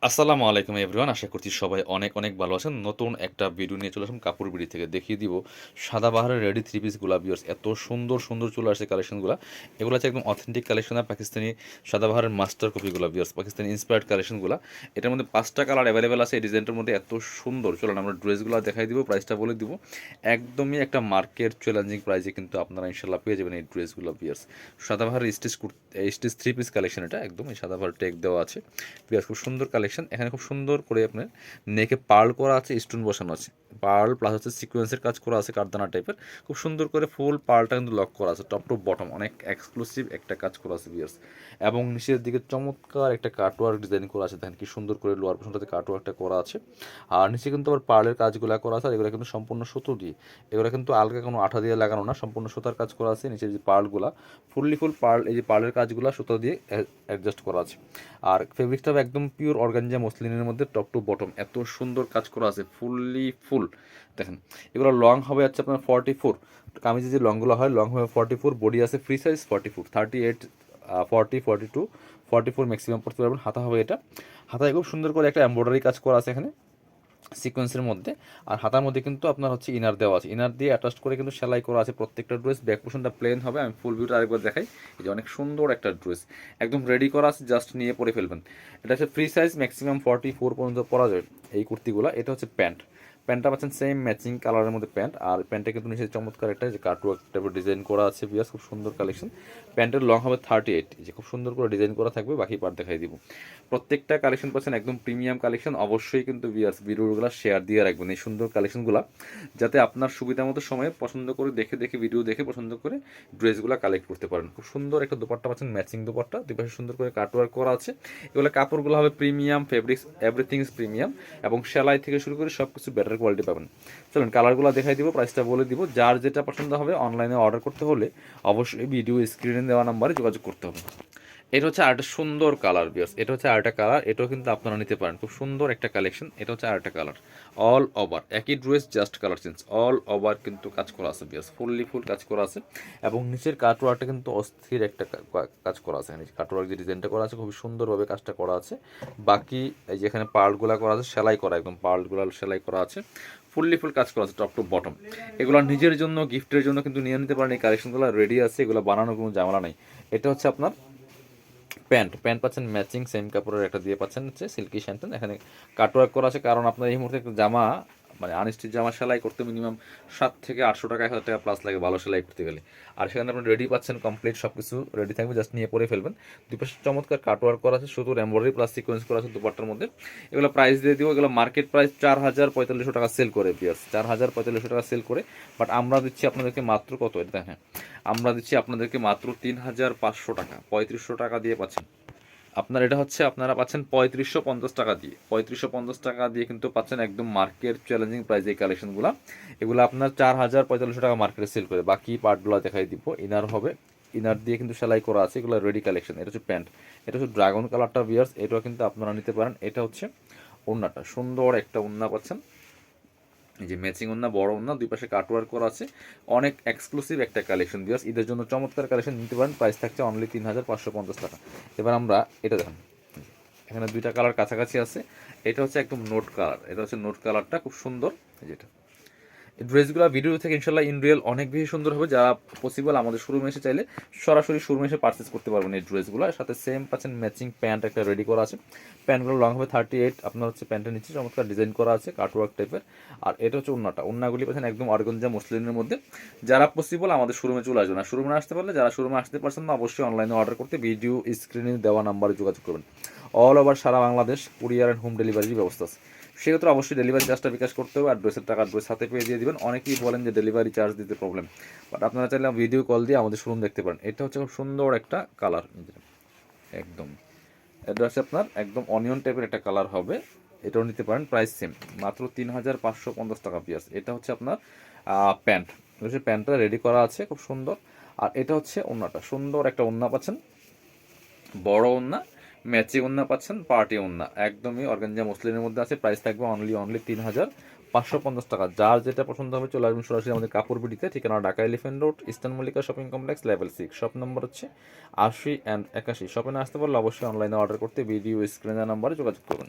আসসালামু আলাইকুম এভরিওয়ান, আশা করছি সবাই অনেক অনেক ভালো আছেন। নতুন একটা ভিডিও নিয়ে চলে আসলাম কাপড় বিড়ি থেকে। দেখিয়ে দিব সাদাবাহারের রেডি থ্রি পিসগুলো ভিউয়ার্স, এত সুন্দর সুন্দর চলে আসছে কালেকশনগুলো। এগুলো হচ্ছে একদম অথেন্টিক কালেকশন আর পাকিস্তানি সাদাবাহারের মাস্টার কপিগুলো ভিউয়ার্স, পাকিস্তানি ইন্সপায়ার্ড কালেকশনগুলো। এটার মধ্যে 5টা কালার অ্যাভেলেবেল আছে। এই ডিজাইনটার মধ্যে এত সুন্দর, চলুন আমরা ড্রেসগুলো দেখাই দিব, প্রাইসটা বলে দিব। একদমই একটা মার্কেট চ্যালেঞ্জিং প্রাইসে কিন্তু আপনারা ইনশাল্লাহ পেয়ে যাবেন এই ড্রেসগুলো ভিউয়ার্স। সাদাবাহারের স্টিচ থ্রি পিস কালেকশন, এটা একদম এই সাদাবাহার টেক দেওয়া আছে ভিউয়ার্স, খুব সুন্দর কালেকশন। এখানে খুব সুন্দর করে আপনার নেকে পার্ল করা আছে, স্টোন বসানো আছে, পার্ল প্লাস হচ্ছে সিকোয়েন্সের কাজ করা আছে, কারদানা টাইপের। খুব সুন্দর করে ফুল পার্লটা কিন্তু লক করা আছে, টপ টু বটম অনেক এক্সক্লুসিভ একটা কাজ করা আছে ভিউয়ার্স। এবং নিচের দিকে চমৎকার একটা কাটওয়ার্ক ডিজাইন করা আছে, দেখেন কি সুন্দর করে লোয়ার পোর্শনটাতে কাটওয়ার্কটা করা আছে। আর নিচে কিন্তু আবার পার্লের কাজগুলো করা আছে, আর এগুলো কিন্তু সম্পূর্ণ সুতো দিয়ে, এগুলো কিন্তু আলগা কোনো আঠা দিয়ে লাগানো না, সম্পূর্ণ সুতার কাজ করা আছে। নিচে যে পার্লগুলা ফুল পার্ল, এই যে পার্লের কাজগুলো সুতো দিয়ে অ্যাডজাস্ট করা আছে। আর ফেব্রিকটা একদম পিওর অর্গানজা মসলিনের মধ্যে টপ টু বটম এত সুন্দর কাজ করা আছে, ফুল দেখেন। এগুলো লং হবে হচ্ছে আপনার 44, কামিজে যে লংগুলো হয় লং হবে 44, বডি আছে ফ্রি সাইজ 44, 38, 40, 42, 44 ম্যাক্সিমাম পড়তে পারবেন। হাতা হবে এটা, হাতায় খুব সুন্দর করে একটা এমব্রয়ডারি কাজ করা আছে এখানে সিকোয়েন্সের মধ্যে। আর হাতার মধ্যে কিন্তু আপনার হচ্ছে ইনার দেওয়া আছে, ইনার দিয়ে অ্যাটাচ করে কিন্তু সেলাই করা আছে প্রত্যেকটা ড্রেস। ব্যাক পোর্শনটা প্লেন হবে, আমি ফুল ভিউটা আরেকবার দেখাই। এই যে অনেক সুন্দর একটা ড্রেস, একদম রেডি করা আছে, জাস্ট নিয়ে পরে ফেলবেন। এটা হচ্ছে ফ্রি সাইজ, ম্যাক্সিমাম 44 পর্যন্ত পরা যায় এই কুর্তিগুলো। এটা হচ্ছে প্যান্ট, প্যান্টটা পাচ্ছেন সেম ম্যাচিং কালারের মধ্যে প্যান্ট। আর প্যান্টটা কিন্তু নিচে চমৎকার একটা যে কাটওয়ার্ক টাইপের ডিজাইন করা আছে বিয়াস, খুব সুন্দর কালেকশন। প্যান্টের লং হবে 38, যে খুব সুন্দর করে ডিজাইন করা থাকবে, বাকি পার্ট দেখাই দিব। প্রত্যেকটা কালেকশন পাচ্ছেন একদম প্রিমিয়াম কালেকশন। অবশ্যই কিন্তু বিয়াস ভিডিওগুলো শেয়ার দিয়ে রাখবেন এই সুন্দর কালেকশনগুলো, যাতে আপনার সুবিধা মতো সময়ে পছন্দ করে দেখে দেখে ভিডিও দেখে পছন্দ করে ড্রেসগুলো কালেক্ট করতে পারেন। খুব সুন্দর একটা দোপাট্টা পাচ্ছেন, ম্যাচিং দোপাট্টা, দুই পাশে সুন্দর করে কাটওয়ার্ক করা আছে। এগুলো কাপড়গুলো হবে premium, fabrics everything is premium, এবং সেলাই থেকে শুরু করে সব কিছু বেটার কোয়ালিটি পাবেন। চলুন কালারগুলো দেখাই দিব, প্রাইসটা বলে দিব। যার যেটা পছন্দ হবে অনলাইনে অর্ডার করতে হলে অবশ্যই ভিডিও স্ক্রিনে দেওয়া নাম্বারে যোগাযোগ করতে হবে। এটা হচ্ছে আরেকটা সুন্দর কালার বিয়ার্স, এটা হচ্ছে আরেকটা কালার, এটাও কিন্তু আপনারা নিতে পারেন, খুব সুন্দর একটা কালেকশন। এটা হচ্ছে আরেকটা কালার, অল ওভার একই dress, just colour change. All over কিন্তু কাজ করা আছে বিয়ার্স, ফুল কাজ করা আছে। এবং নিচের কাটওয়ার্কটা কিন্তু অস্থির একটা কাজ করা আছে, নিচে কাটওয়ার্ক যে ডিজাইনটা করা আছে খুবই সুন্দরভাবে কাজটা করা আছে। বাকি এই যেখানে পার্লগুলা করা আছে সেলাই করা, একদম পার্লগুলা সেলাই করা আছে, ফুল কাজ করা আছে টপ টু বটম। এগুলো নিজের জন্য গিফটের জন্য কিন্তু নিয়ে নিতে পারেন, এই কালেকশনগুলো রেডি আছে, এগুলো বানানোর কোনো ঝামেলা নাই। এটা হচ্ছে আপনার প্যান্ট, প্যান্ট পাচ্ছেন ম্যাচিং সেম কাপড়ের একটা দিয়ে পাচ্ছেন হচ্ছে সিল্কি শ্যান্টেন। এখানে কাটওয়ার্ক করা আছে, কারণ আপনার এই মুহূর্তে একটা জামা মানে আনস্টিচ জামা সেলাই করতে মিনিমাম 700 থেকে 800 টাকা, 1000 টাকা প্লাস লাগে ভালো সেলাই করতে গেলে। আর সেখানে আপনি রেডি পাচ্ছেন, কমপ্লিট সব কিছু রেডি থাকবে, জাস্ট নিয়ে পরে ফেলবেন। দুই পাশে চমৎকার কাটওয়ার্ক করা আছে, শুধু এমব্রয়ডারি প্লাস সিকোয়েন্স করা আছে দুপাট্টার মধ্যে। এগুলো প্রাইস দিয়ে দিব, এগুলো মার্কেট প্রাইস 4000-4500 টাকা সেল করে পিয়ার্স, 4000-4500 টাকা সেল করে। বাট আমরা দিচ্ছি আপনাদেরকে মাত্র কত, এটা দেখেন, আমরা দিচ্ছি আপনাদেরকে মাত্র 3500 টাকা, 3500 টাকা দিয়ে পাচ্ছেন। আপনার এটা হচ্ছে আপনারা পাচ্ছেন 3550 টাকা দিয়ে, 3550 টাকা দিয়ে কিন্তু পাচ্ছেন একদম মার্কেট চ্যালেঞ্জিং প্রাইস এই কালেকশনগুলো। এগুলো আপনার 4000-4500 টাকা মার্কেটে সেল করে। বাকি পার্টগুলো দেখাই দিব। ইনার হবে, ইনার দিয়ে কিন্তু সেলাই করা আছে, এগুলো রেডি কালেকশন। এটা হচ্ছে প্যান্ট, এটা হচ্ছে ড্রাগন কালারটা বিয়ার্স, এটাও কিন্তু আপনারা নিতে পারেন। এটা হচ্ছে ওড়নাটা, সুন্দর একটা ওড়না পাচ্ছেন, এই যে ম্যাচিং ওড়না, বড় ওড়না, দুই পাশে কাটওয়ার্ক করা আছে, অনেক এক্সক্লুসিভ একটা কালেকশন দিওস। ঈদের জন্য চমৎকার কালেকশন নিতে পারেন, প্রাইস থাকছে অনলি 3550 টাকা। এবার আমরা এটা দেখেন, এখানে দুইটা কালার কাছাকাছি আছে। এটা হচ্ছে একদম নোট কালার, এটা হচ্ছে নোট কালারটা, খুব সুন্দর। যেটা ড্রেসগুলো ভিডিও থেকে ইনশাল্লাহ ইন রিয়েল অনেক বেশি সুন্দর হবে। যারা পসিবল আমাদের শোরুমে এসে চাইলে সরাসরি শোরুমে এসে পারচেস করতে পারবেন এই ড্রেসগুলো। সাথে সেম পাচ্ছেন ম্যাচিং প্যান্ট একটা রেডি করা আছে, প্যান্টগুলো লং হবে 38, আপনার হচ্ছে প্যান্টের নিচে চমৎকার ডিজাইন করা আছে কাটওয়ার্ক টাইপের। আর এটা হচ্ছে ওড়নাটা, ওড়নাগুলি পাচ্ছেন একদম অর্গানজা মসলিনের মধ্যে। যারা পসিবল আমাদের শোরুমে চলে আসবে না, শোরুমে আসতে পারলে, যারা শোরুমে আসতে পারছেন না অবশ্যই অনলাইনে অর্ডার করতে ভিডিও স্ক্রিনে দেওয়া নাম্বারে যোগাযোগ করবেন। অল ওভার সারা বাংলাদেশ কুরিয়ার অ্যান্ড হোম ডেলিভারির ব্যবস্থা আছে। সেক্ষেত্রে অবশ্যই ডেলিভারি চার্জটা বিকাশ করতে হবে, অ্যাড্রেসের টাকা অ্যাড্রেস হাতে পেয়ে দিয়ে দিবেন। অনেকেই বলেন যে ডেলিভারি চার্জ দিতে প্রবলেম, বাট আপনারা চাইলে ভিডিও কল দিয়ে আমাদের শোরুম দেখতে পারেন। এটা হচ্ছে খুব সুন্দর একটা কালার, একদম এটা হচ্ছে আপনার একদম অনিয়ন টাইপের একটা কালার হবে, এটাও নিতে পারেন। প্রাইস সেম, মাত্র 3550 টাকা পিয়াস। এটা হচ্ছে আপনার প্যান্ট, হচ্ছে প্যান্টটা রেডি করা আছে খুব সুন্দর। আর এটা হচ্ছে ওড়নাটা, সুন্দর একটা ওড়না পাচ্ছেন, বড় ওড়না, ম্যাচিং ওড়না পাচ্ছেন, পার্টি ওড়না, একদমই অর্গানজা মসলিনের মধ্যে আছে। প্রাইস থাকবে অনলি 3550 550 টাকা। যার যেটা পছন্দ হবে চলে আসবেন সরাসরি আমাদের কাপড় বিডিতে। ঠিকানা Dhaka elephant road, eastern Mallika shopping complex, level 6, shop number হচ্ছে 80 অ্যান্ড 81। শপে না আসতে পারলে অবশ্যই অনলাইনে অর্ডার করতে ভিডিও স্ক্রিনের নাম্বারে যোগাযোগ করুন।